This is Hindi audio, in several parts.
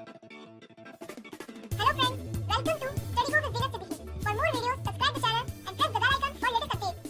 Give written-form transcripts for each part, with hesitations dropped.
Hello friends, welcome to Study Group with Venus Tripathi. For more videos, subscribe the channel and press the bell icon for latest updates.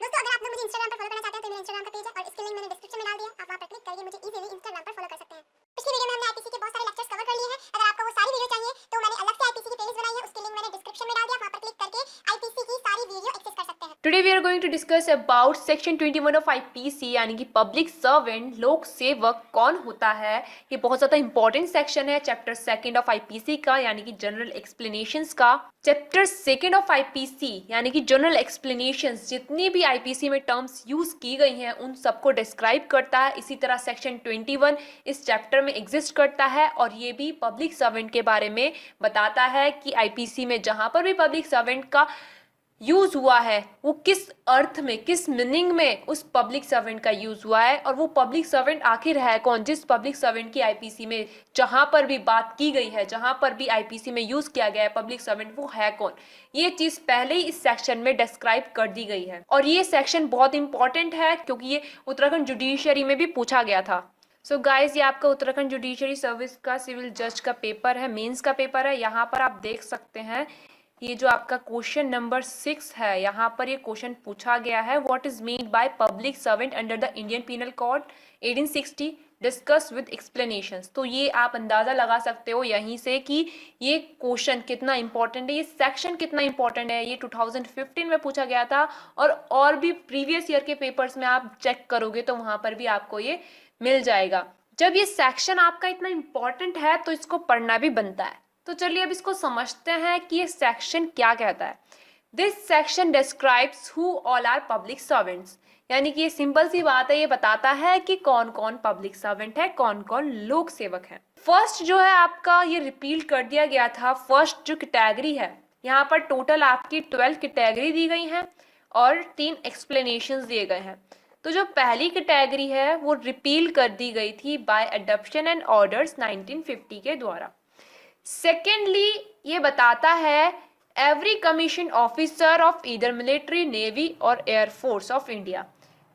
दोस्तों अगर आप लोग मुझे इंस्टाग्राम पर फॉलो करना चाहते हैं तो मेरा इंस्टाग्राम का पेज है और इसकी लिंक मैंने डिस्क्रिप्शन में डाल दिया है। आप वहां पर क्लिक करके मुझे इजीली इंस्टाग्राम पर फॉलो कर सकते हैं। पिछली वीडियो में हमने आईपीसी के बहुत सारे लेक्चर्स कवर कर लिए हैं। अगर आपको वो सारी वीडियो चाहिए तो मैंने अलग से आईपीसी की प्लेलिस्ट बनाई है, उसकी लिंक मैंने डिस्क्रिप्शन में डाल दिया। वहां पर क्लिक करके आईपीसी की सारी वीडियो एक्सेस कर सकते हैं। Today we are going to discuss about section 21 of IPC यानी कि पब्लिक सर्वेंट लोक सेवक कौन होता है। ये बहुत ज़्यादा इंपॉर्टेंट सेक्शन है चैप्टर सेकंड ऑफ आईपीसी का यानी कि जनरल एक्सप्लेनेशंस का। चैप्टर सेकंड ऑफ आईपीसी यानी कि जनरल एक्सप्लेनेशंस जितनी भी आईपीसी में टर्म्स यूज की गई हैं उन सबको डिस्क्राइब करता है। इसी तरह सेक्शन 21 इस चैप्टर में एग्जिस्ट करता है और ये भी पब्लिक सर्वेंट के बारे में बताता है कि आईपीसी में जहाँ पर भी पब्लिक सर्वेंट का यूज हुआ है वो किस अर्थ में, किस मीनिंग में उस पब्लिक सर्वेंट का यूज हुआ है और वो पब्लिक सर्वेंट आखिर है कौन। जिस पब्लिक सर्वेंट की आईपीसी में जहां पर भी बात की गई है, जहां पर भी आईपीसी में यूज किया गया है पब्लिक सर्वेंट, वो है कौन। ये चीज पहले ही इस सेक्शन में डिस्क्राइब कर दी गई है और ये सेक्शन बहुत इंपॉर्टेंट है क्योंकि ये उत्तराखंड जुडिशरी में भी पूछा गया था। सो गाइज ये आपका उत्तराखंड जुडिशरी सर्विस का सिविल जज का पेपर है, मेंस का पेपर है। यहाँ पर आप देख सकते हैं ये जो आपका क्वेश्चन नंबर 6 है, यहाँ पर ये क्वेश्चन पूछा गया है, what is mean by public servant under the Indian penal code 1860 discuss with explanations. तो ये आप अंदाजा लगा सकते हो यहीं से कि ये क्वेश्चन कितना इंपॉर्टेंट है, ये सेक्शन कितना इंपॉर्टेंट है। ये 2015 में पूछा गया था और भी प्रीवियस ईयर के पेपर्स में आप चेक करोगे तो वहां पर भी आपको ये मिल जाएगा। जब ये सेक्शन आपका इतना इंपॉर्टेंट है तो इसको पढ़ना भी बनता है। तो चलिए अब इसको समझते हैं कि ये सेक्शन क्या कहता है। This section describes who all are public servants, यानी कि ये सिंपल सी बात है, ये बताता है कि कौन कौन पब्लिक सर्वेंट है, कौन कौन लोक सेवक है। फर्स्ट जो है आपका ये रिपील कर दिया गया था। फर्स्ट जो कैटेगरी है यहाँ पर टोटल आपकी 12 कैटेगरी दी गई हैं और 3 एक्सप्लेनेशंस दिए गए हैं। तो जो पहली कैटेगरी है वो रिपील कर दी गई थी बाय अडॉप्शन एंड ऑर्डर्स 1950 के द्वारा। सेकेंडली ये बताता है every commission officer of either military, navy और एयरफोर्स ऑफ इंडिया,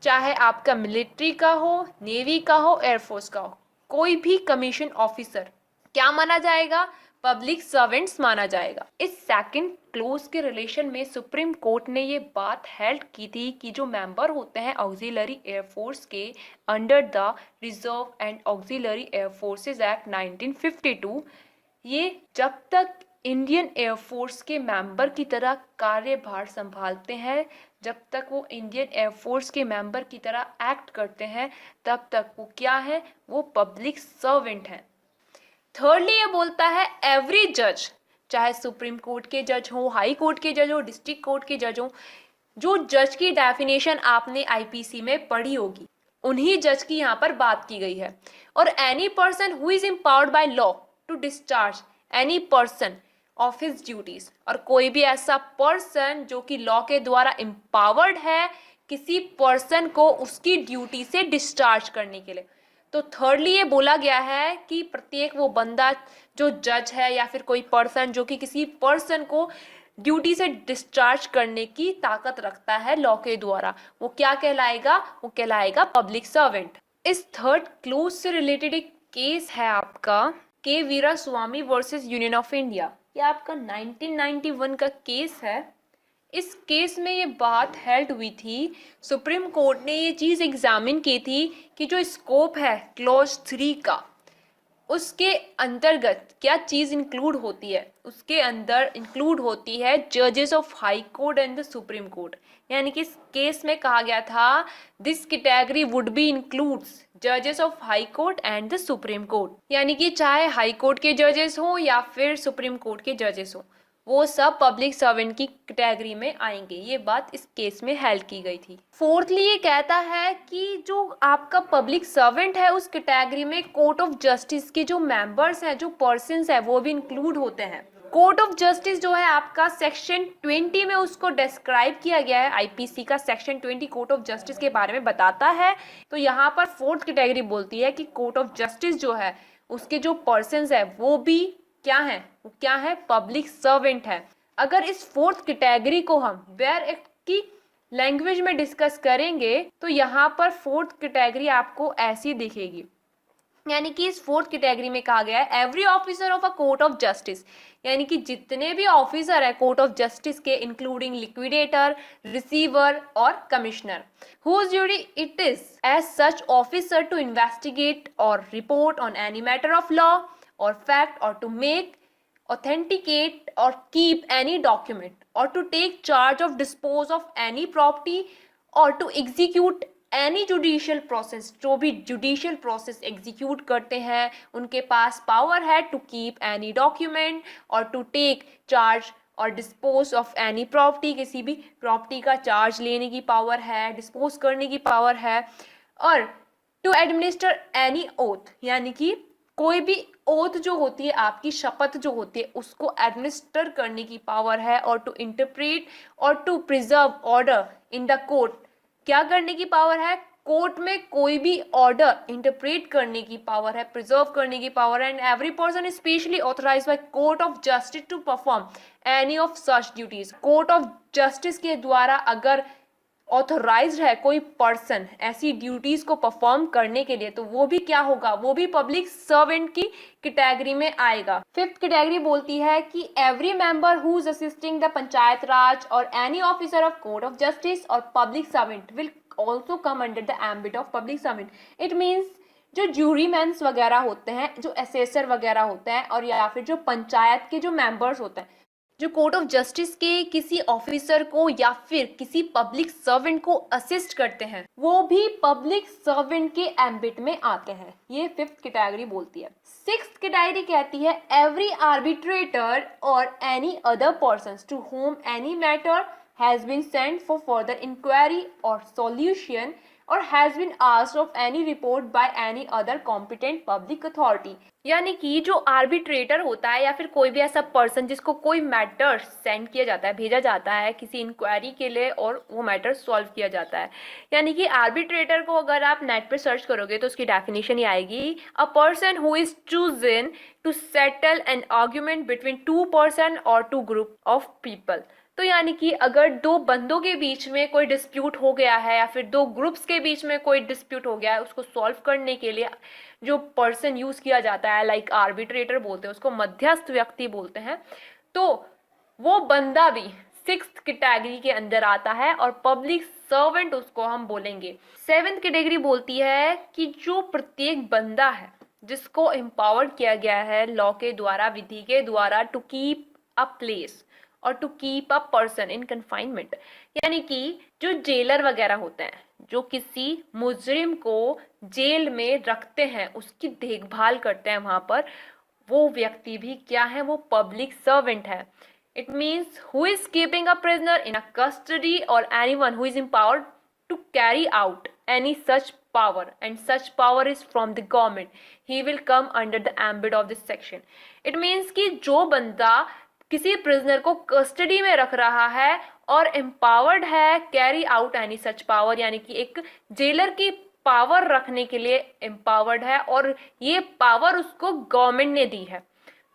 चाहे आपका मिलिट्री का हो, नेवी का हो, एयरफोर्स का हो, कोई भी कमीशन ऑफिसर क्या माना जाएगा, पब्लिक सर्वेंट्स माना जाएगा। इस सेकंड क्लोज के रिलेशन में सुप्रीम कोर्ट ने ये बात हेल्ड की थी कि जो मेंबर होते हैं ऑक्सिलरी एयरफोर्स के under the reserve and auxiliary air forces act 1952, ये जब तक इंडियन एयरफोर्स के मेंबर की तरह कार्यभार संभालते हैं, जब तक वो इंडियन एयरफोर्स के मेंबर की तरह एक्ट करते हैं, तब तक वो क्या है, वो पब्लिक सर्वेंट हैं। थर्डली ये बोलता है एवरी जज, चाहे सुप्रीम कोर्ट के जज हो, हाई कोर्ट के जज हो, डिस्ट्रिक्ट कोर्ट के जज हो, जो जज की डेफिनेशन आपने आईपीसी में पढ़ी होगी उन्हीं जज की यहाँ पर बात की गई है। और any person who is empowered by law to discharge any person of his duties, और कोई भी ऐसा पर्सन जो कि लॉ के द्वारा एम्पावर्ड है किसी पर्सन को उसकी ड्यूटी से डिस्चार्ज करने के लिए। तो थर्डली ये बोला गया है कि प्रत्येक वो बंदा जो जज है या फिर कोई पर्सन जो कि किसी पर्सन को ड्यूटी से डिस्चार्ज करने की ताकत रखता है लॉ के द्वारा, वो क्या कहलाएगा, वो कहलाएगा पब्लिक सर्वेंट। इस थर्ड क्लोज से रिलेटेड एक केस है आपका K Veeraswami versus Union of India. ये आपका 1991 का केस है। इस केस में ये बात हेल्ड हुई थी, सुप्रीम कोर्ट ने ये चीज़ एग्जामिन की थी कि जो स्कोप है क्लॉज 3 का उसके अंतर्गत क्या चीज़ इंक्लूड होती है। उसके अंदर इंक्लूड होती है जजेस of high court and the supreme court. यानी कि इस केस में कहा गया था this category would be includes जजेस of high court and the supreme court, यानी कि चाहे हाई कोर्ट के जजेस हो या फिर सुप्रीम कोर्ट के जजेस हो, वो सब पब्लिक सर्वेंट की कैटेगरी में आएंगे। ये बात इस केस में हेल्ड की गई थी। फोर्थली ये कहता है कि जो आपका पब्लिक सर्वेंट है उस कैटेगरी में कोर्ट ऑफ जस्टिस के जो मेंबर्स हैं, जो पर्सन्स हैं, वो भी इंक्लूड होते हैं। कोर्ट ऑफ जस्टिस जो है आपका सेक्शन 20 में उसको डिस्क्राइब किया गया है। आईपीसी का सेक्शन 20 कोर्ट ऑफ जस्टिस के बारे में बताता है। तो यहाँ पर फोर्थ कैटेगरी बोलती है कि कोर्ट ऑफ जस्टिस जो है उसके जो पर्सन्स है वो भी क्या है, वो क्या है, पब्लिक सर्वेंट है। अगर इस फोर्थ कैटेगरी को हम वेयर एक्ट की लैंग्वेज में डिस्कस करेंगे तो यहाँ पर फोर्थ कैटेगरी आपको ऐसी दिखेगी, यानी कि इस फोर्थ कैटेगरी में कहा गया है every officer of a court of justice, यानी कि जितने भी ऑफिसर है कोर्ट ऑफ जस्टिस के इंक्लूडिंग लिक्विडेटर, रिसीवर और commissioner, whose duty it is as such officer to investigate or report on any matter of law or fact or to make, authenticate or keep any document or to take charge of dispose of any property or to execute any judicial process, जो भी जुडिशियल प्रोसेस एग्जीक्यूट करते हैं उनके पास पावर है टू कीप एनी डॉक्यूमेंट और टू टेक चार्ज और डिस्पोज ऑफ एनी प्रॉपर्टी, किसी भी प्रॉपर्टी का चार्ज लेने की पावर है, डिस्पोज करने की पावर है, और टू एडमिनिस्टर एनी ओथ, यानी कि कोई भी ओथ जो होती है, आपकी शपथ जो होती है, उसको एडमिनिस्टर करने की पावर है, और टू इंटरप्रेट और to preserve order in the court, क्या करने की पावर है, कोर्ट में कोई भी ऑर्डर इंटरप्रेट करने की पावर है, प्रिजर्व करने की पावर है, and every person specially authorised by court of justice to perform any of such duties. Court of justice के द्वारा अगर ऑथराइज्ड है कोई पर्सन ऐसी ड्यूटीज को परफॉर्म करने के लिए, तो वो भी क्या होगा, वो भी पब्लिक सर्वेंट की कैटेगरी में आएगा। फिफ्थ कैटेगरी बोलती है कि every member who is assisting the panchayat raj और any officer of court of justice और public servant will also come under the ambit of public servant. It means जो ज्यूरीमैन्स वगैरह होते हैं, जो असेसर वगैरह होते हैं, और या फिर जो पंचायत के जो मेंबर्स होते हैं, जो कोर्ट ऑफ जस्टिस के किसी ऑफिसर को या फिर किसी पब्लिक सर्वेंट को असिस्ट करते हैं, वो भी पब्लिक सर्वेंट के एम्बिट में आते हैं। ये फिफ्थ कैटेगरी बोलती है। सिक्स्थ कैटेगरी कहती है एवरी आर्बिट्रेटर और any other person to whom any matter has been sent for further inquiry और सॉल्यूशन और has been asked of any report by any other competent public authority. यानी कि जो आर्बिट्रेटर होता है या फिर कोई भी ऐसा पर्सन जिसको कोई मैटर सेंड किया जाता है, भेजा जाता है किसी इंक्वायरी के लिए, और वो मैटर सॉल्व किया जाता है। यानी कि आर्बिट्रेटर को अगर आप नेट पे सर्च करोगे तो उसकी डेफिनेशन ही आएगी, a person who is chosen to settle an argument between two person और टू ग्रुप ऑफ पीपल। तो यानी कि अगर दो बंदों के बीच में कोई डिस्प्यूट हो गया है या फिर दो ग्रुप्स के बीच में कोई डिस्प्यूट हो गया है, उसको सॉल्व करने के लिए जो पर्सन यूज किया जाता है, लाइक आर्बिट्रेटर बोलते हैं उसको, मध्यस्थ व्यक्ति बोलते हैं, तो वो बंदा भी सिक्स्थ कैटेगरी के अंदर आता है और पब्लिक सर्वेंट उसको हम बोलेंगे। सेवेंथ कैटेगरी बोलती है कि जो प्रत्येक बंदा है जिसको एम्पावर्ड किया गया है लॉ के द्वारा, विधि के द्वारा, टू कीप अ प्लेस और to keep a person in confinement, यानी कि जो जेलर वगैरह होते हैं जो किसी मुजरिम को जेल में रखते हैं, उसकी देखभाल करते हैं वहां पर, वो व्यक्ति भी क्या है, वो पब्लिक सर्वेंट है। It means who is keeping a prisoner in a custody और anyone who is empowered to carry out any such power and such power is from the government, he will come under the ambit of this section. It means कि जो बंदा किसी प्रिजनर को कस्टडी में रख रहा है और एम्पावर्ड है carry out any such power, यानी कि एक जेलर की पावर रखने के लिए एम्पावर्ड है और ये पावर उसको गवर्नमेंट ने दी है,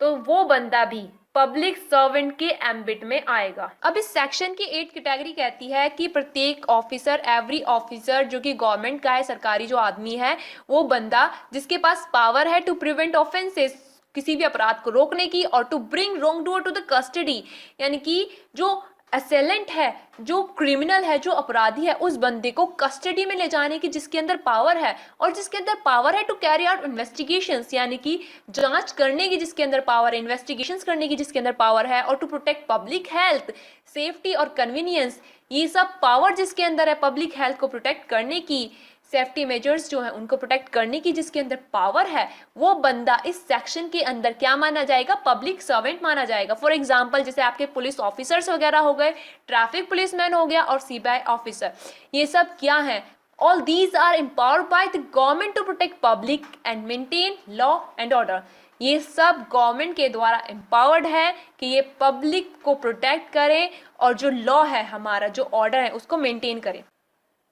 तो वो बंदा भी पब्लिक सर्वेंट के एम्बिट में आएगा। अब इस सेक्शन की 8 कैटेगरी कहती है कि प्रत्येक ऑफिसर, एवरी ऑफिसर जो कि गवर्नमेंट का है, सरकारी जो आदमी है, वो बंदा जिसके पास पावर है टू प्रिवेंट ऑफेंसेस, किसी भी अपराध को रोकने की, और to bring wrong doer to the custody, यानी कि जो असेलेंट है, जो क्रिमिनल है, जो अपराधी है, उस बंदे को कस्टडी में ले जाने की जिसके अंदर पावर है, और जिसके अंदर पावर है टू कैरी आउट इन्वेस्टिगेशंस, यानी कि जांच करने की जिसके अंदर पावर है, इन्वेस्टिगेशंस करने की जिसके अंदर पावर है, और to protect public health, safety और कन्वीनियंस, ये सब पावर जिसके अंदर है पब्लिक हेल्थ को प्रोटेक्ट करने की, सेफ्टी मेजर्स जो है उनको प्रोटेक्ट करने की जिसके अंदर पावर है, वो बंदा इस सेक्शन के अंदर क्या माना जाएगा, पब्लिक सर्वेंट माना जाएगा। फॉर एग्जांपल जैसे आपके पुलिस ऑफिसर्स वगैरह हो गए, ट्रैफिक पुलिसमैन हो गया और सीबीआई ऑफिसर, ये सब क्या है, all these are empowered by the government to protect public and maintain law and order. ये सब गवर्नमेंट के द्वारा एम्पावर्ड है कि ये पब्लिक को प्रोटेक्ट करें और जो लॉ है हमारा, जो ऑर्डर है, उसको मेंटेन करें।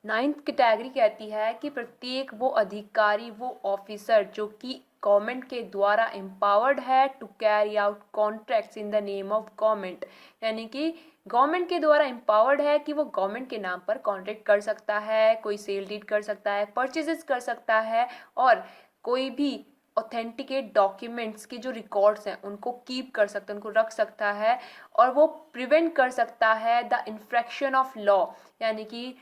9th कैटेगरी कहती है कि प्रत्येक वो अधिकारी, वो ऑफिसर जो कि गवर्नमेंट के द्वारा एम्पावर्ड है to carry out contracts in the name of government, यानी कि गवर्नमेंट के द्वारा एम्पावर्ड है कि वो गवर्नमेंट के नाम पर कॉन्ट्रैक्ट कर सकता है, कोई सेल डीड कर सकता है, परचेजेस कर सकता है, और कोई भी ऑथेंटिकेट डॉक्यूमेंट्स के जो रिकॉर्ड्स हैं उनको कीप कर सकता है, उनको रख सकता है, और वो प्रिवेंट कर सकता है द इन्फ्रैक्शन ऑफ लॉ, यानी कि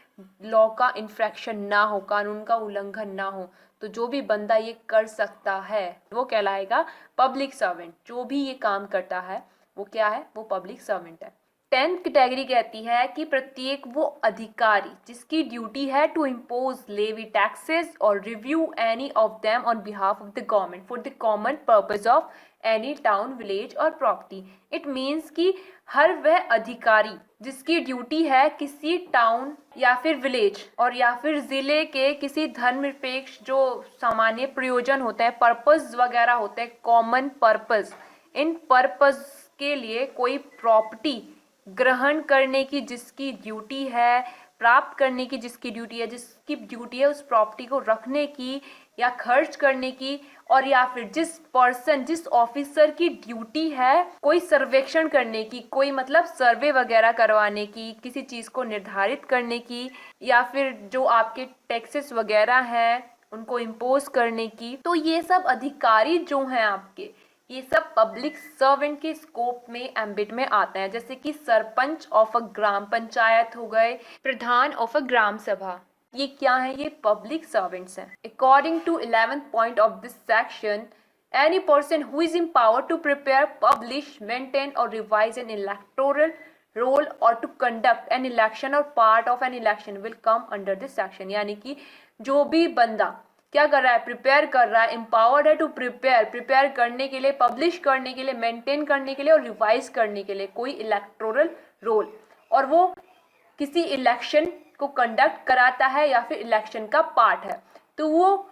लॉ का इन्फ्रैक्शन ना हो, कानून का उल्लंघन ना हो। तो जो भी बंदा ये कर सकता है वो कहलाएगा पब्लिक सर्वेंट। जो भी ये काम करता है वो क्या है, वो पब्लिक सर्वेंट है। 10th कैटेगरी कहती है कि प्रत्येक वो अधिकारी जिसकी ड्यूटी है टू इम्पोज लेवी टैक्सेस और review any of them on behalf of the government for the common purpose of any town village और प्रॉपर्टी। इट मीन्स कि हर वह अधिकारी जिसकी ड्यूटी है किसी टाउन या फिर विलेज और या फिर जिले के किसी धर्मनिरपेक्ष जो सामान्य प्रयोजन होते हैं, पर्पस वगैरह होते हैं, कॉमन पर्पस, इन पर्पस के लिए कोई प्रॉपर्टी ग्रहण करने की जिसकी ड्यूटी है, प्राप्त करने की जिसकी ड्यूटी है, जिसकी ड्यूटी है उस प्रॉपर्टी को रखने की या खर्च करने की, और या फिर जिस ऑफिसर की ड्यूटी है कोई सर्वेक्षण करने की, कोई मतलब सर्वे वगैरह करवाने की, किसी चीज़ को निर्धारित करने की, या फिर जो आपके टैक्सेस वगैरह हैं उनको इम्पोज करने की। तो ये सब अधिकारी जो हैं आपके, ये सब पब्लिक सर्वेंट के स्कोप में एम्बिट में आते हैं। जैसे कि सरपंच ऑफ अ ग्राम पंचायत हो गए, प्रधान ऑफ अ ग्राम सभा, ये क्या है, ये पब्लिक सर्वेंट्स हैं। According to 11th point of this section, any person who is empowered to prepare, publish, maintain और रिवाइज एन इलेक्टोरल रोल और टू कंडक्ट एन इलेक्शन और part of an election will come under this section. यानी कि जो भी बंदा क्या कर रहा है, प्रिपेयर कर रहा है, एम्पावर्ड है टू प्रिपेयर करने के लिए, पब्लिश करने के लिए, मेंटेन करने के लिए और रिवाइज करने के लिए कोई इलेक्टोरल रोल, और वो किसी इलेक्शन को कंडक्ट कराता है या फिर इलेक्शन का पार्ट है, तो वो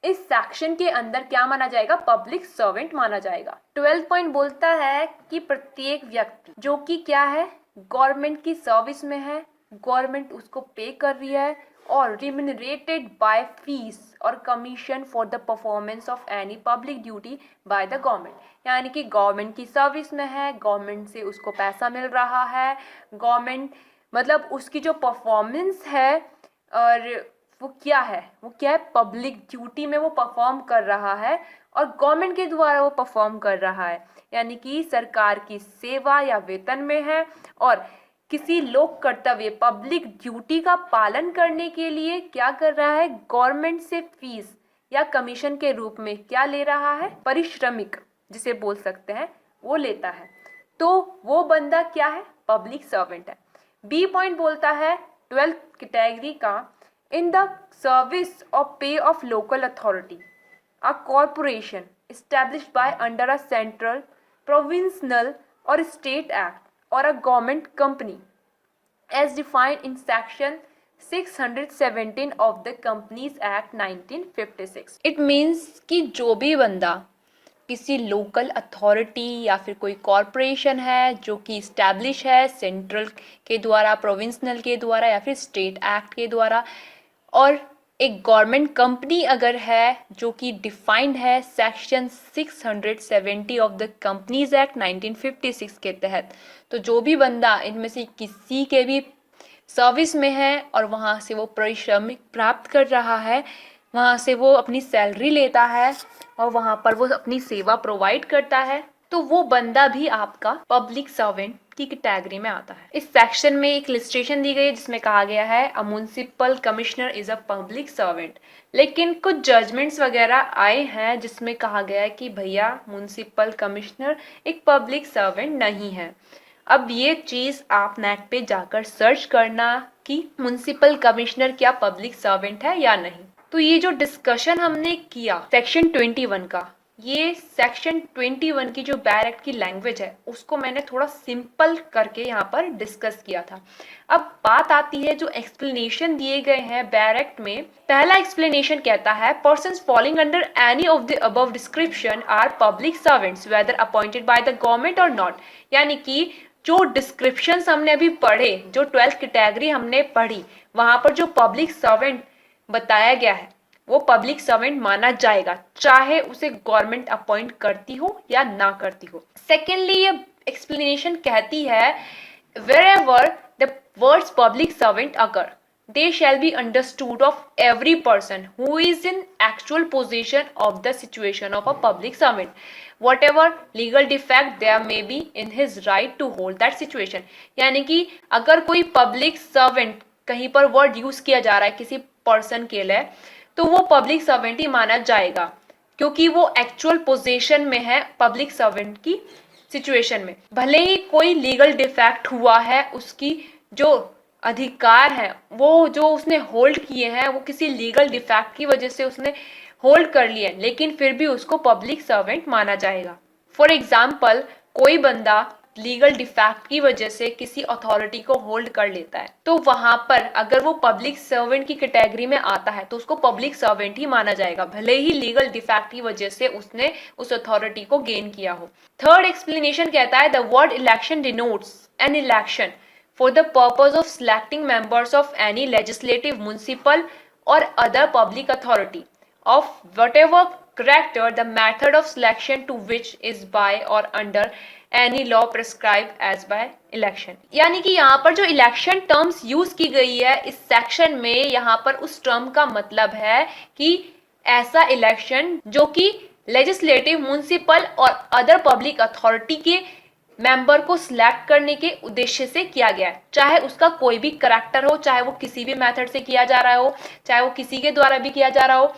इस सेक्शन के अंदर क्या माना जाएगा, पब्लिक सर्वेंट माना जाएगा। 12th पॉइंट बोलता है कि प्रत्येक व्यक्ति जो कि क्या है, गवर्नमेंट की सर्विस में है, गवर्नमेंट उसको पे कर रही है, और रिम्यूनरेटेड बाय फीस और commission for the performance of any public duty bye the government. यानी कि गवर्नमेंट की सर्विस में है, गवर्नमेंट से उसको पैसा मिल रहा है, गवर्नमेंट मतलब उसकी जो परफॉर्मेंस है और वो क्या है पब्लिक ड्यूटी में वो परफॉर्म कर रहा है और गवर्नमेंट के द्वारा वो परफॉर्म कर रहा है, यानी कि सरकार की सेवा या वेतन में है, और किसी लोक कर्तव्य पब्लिक ड्यूटी का पालन करने के लिए क्या कर रहा है, गवर्नमेंट से फीस या कमीशन के रूप में क्या ले रहा है, परिश्रमिक जिसे बोल सकते हैं वो लेता है, तो वो बंदा क्या है, पब्लिक सर्वेंट है। बी पॉइंट बोलता है 12th कैटेगरी का, इन द सर्विस ऑफ पे of local authority a corporation established by under a central, provincial or state act or a government company as defined in section 617 of the Companies Act 1956। It means कि जो भी बंदा किसी लोकल अथॉरिटी या फिर कोई कॉरपोरेशन है जो कि इस्टेब्लिश है सेंट्रल के द्वारा, प्रोविंशनल के द्वारा या फिर स्टेट एक्ट के द्वारा, और एक गवर्नमेंट कंपनी अगर है जो कि डिफाइंड है section 670 of the companies act 1956 के तहत, तो जो भी बंदा इनमें से किसी के भी सर्विस में है और वहाँ से वो पारिश्रमिक प्राप्त कर रहा है, वहाँ से वो अपनी सैलरी लेता है और वहाँ पर वो अपनी सेवा प्रोवाइड करता है, तो वो बंदा भी आपका पब्लिक सर्वेंट की कैटेगरी में आता है। इस सेक्शन में एक लिस्टेशन दी गई है जिसमें कहा गया है a municipal commissioner is a public servant, लेकिन कुछ जजमेंट्स वगैरह आए हैं जिसमें कहा गया है कि भैया म्युनिसिपल कमिश्नर एक पब्लिक सर्वेंट नहीं है। अब ये चीज़ आप नेट पे जाकर सर्च करना कि म्युनिसिपल कमिश्नर क्या पब्लिक सर्वेंट है या नहीं। तो ये जो डिस्कशन हमने किया सेक्शन 21 का, ये सेक्शन 21 की जो बैर एक्ट की लैंग्वेज है उसको मैंने थोड़ा सिंपल करके यहाँ पर डिस्कस किया था। अब बात आती है जो एक्सप्लेनेशन दिए गए हैं बैर एक्ट में। पहला एक्सप्लेनेशन कहता है persons falling under any of the above description are public servants whether appointed by the government और नॉट। यानी कि जो डिस्क्रिप्शन हमने अभी पढ़े, जो 12th कैटेगरी हमने पढ़ी, वहां पर जो पब्लिक सर्वेंट बताया गया है वो पब्लिक सर्वेंट माना जाएगा, चाहे उसे गवर्नमेंट अपॉइंट करती हो या ना करती हो। सेकेंडली ये एक्सप्लेनेशन कहती है wherever the words public servant occur, they shall be understood of every person who is in actual possession of the situation of a public servant, whatever legal defect there may be in his right to hold that situation. यानी कि अगर कोई पब्लिक सर्वेंट, कहीं पर वर्ड यूज किया जा रहा है किसी पर्सन के लिए, तो वो पब्लिक सर्वेंट ही माना जाएगा, क्योंकि वो एक्चुअल पोजीशन में है पब्लिक सर्वेंट की सिचुएशन में। भले ही कोई लीगल डिफेक्ट हुआ है, उसकी जो अधिकार है वो जो उसने होल्ड किए हैं वो किसी लीगल डिफेक्ट की वजह से उसने होल्ड कर लिए, लेकिन फिर भी उसको पब्लिक सर्वेंट माना जाएगा। फॉर एग्जाम्पल, कोई बंदा लीगल डिफेक्ट की वजह से किसी अथॉरिटी को होल्ड कर लेता है, तो वहां पर अगर वो पब्लिक सर्वेंट की कैटेगरी में आता है तो उसको पब्लिक सर्वेंट ही माना जाएगा, भले ही लीगल डिफेक्ट की वजह से उसने उस अथॉरिटी को गेन किया हो। थर्ड एक्सप्लेनेशन कहता है, the word election denotes an election for the purpose of selecting members of any legislative, municipal or other public authority of whatever character, the method of selection to which is by or under any law prescribed as by election। यानी कि यहाँ पर जो इलेक्शन टर्म्स यूज की गई है इस सेक्शन में, यहाँ पर उस टर्म का मतलब है कि ऐसा इलेक्शन जो कि लेजिस्लेटिव, म्युनिसिपल और अदर पब्लिक अथॉरिटी के मेंबर को सिलेक्ट करने के उद्देश्य से किया गया है, चाहे उसका कोई भी करैक्टर हो, चाहे वो किसी भी मेथड से किया जा रहा हो, चाहे वो किसी के द्वारा भी किया जा रहा हो,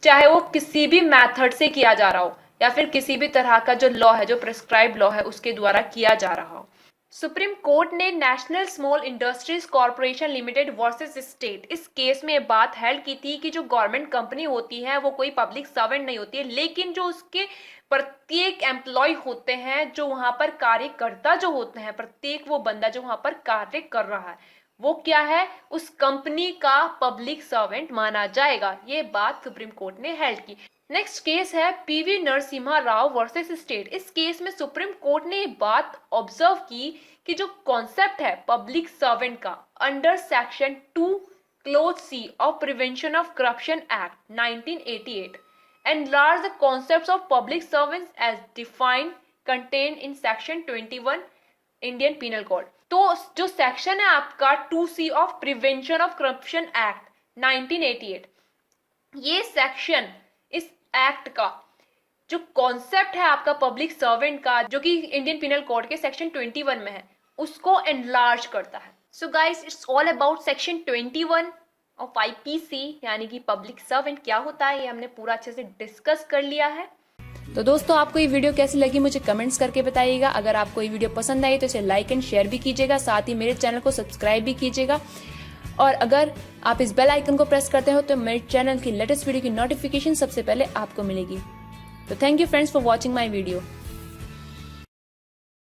चाहे वो किसी भी मेथड से किया जा रहा हो, या फिर किसी भी तरह का जो लॉ है, जो प्रिस्क्राइब लॉ है, उसके द्वारा किया जा रहा हो। सुप्रीम कोर्ट ने national small industries corporation limited versus state, इस केस में बात हेल्ड की थी कि जो गवर्नमेंट कंपनी होती है वो कोई पब्लिक सर्वेंट नहीं होती है, लेकिन जो उसके प्रत्येक एम्प्लॉय होते हैं, जो वहां पर कार्यकर्ता जो होते हैं, प्रत्येक वो बंदा जो वहां पर कार्य कर रहा है, वो क्या है, उस कंपनी का पब्लिक सर्वेंट माना जाएगा। ये बात सुप्रीम कोर्ट ने हेल्ड की। नेक्स्ट केस है PV Narasimha Rao versus state. इस केस में सुप्रीम कोर्ट ने बात ऑब्जर्व की कि जो कॉन्सेप्ट है पब्लिक सर्वेंट का under section 2 clause C of prevention of corruption act 1988 enlarge the concepts of public servants as defined contained in section 21 Indian Penal Code। तो जो सेक्शन है आपका 2C of prevention of corruption act 1988, ये सेक्शन, इस एक्ट का जो कॉन्सेप्ट है आपका पब्लिक सर्वेंट का, जो कि इंडियन पिनल कोड के सेक्शन 21 में है, उसको एनलार्ज करता है। So guys, it's all about section 21 of IPC, यानी कि पब्लिक सर्वेंट क्या होता है, ये हमने पूरा अच्छे से डिस्कस कर लिया है। तो दोस्तों, आपको ये वीडियो कैसी लगी मुझे कमेंट्स करके बताइएगा। अगर आपको ये वीडियो पसंद आई तो इसे लाइक एंड शेयर भी कीजिएगा, साथ ही मेरे चैनल को सब्सक्राइब भी कीजिएगा। और अगर आप इस बेल आइकन को प्रेस करते हो तो मेरे चैनल की लेटेस्ट वीडियो की नोटिफिकेशन सबसे पहले आपको मिलेगी। तो thank you friends for watching my video.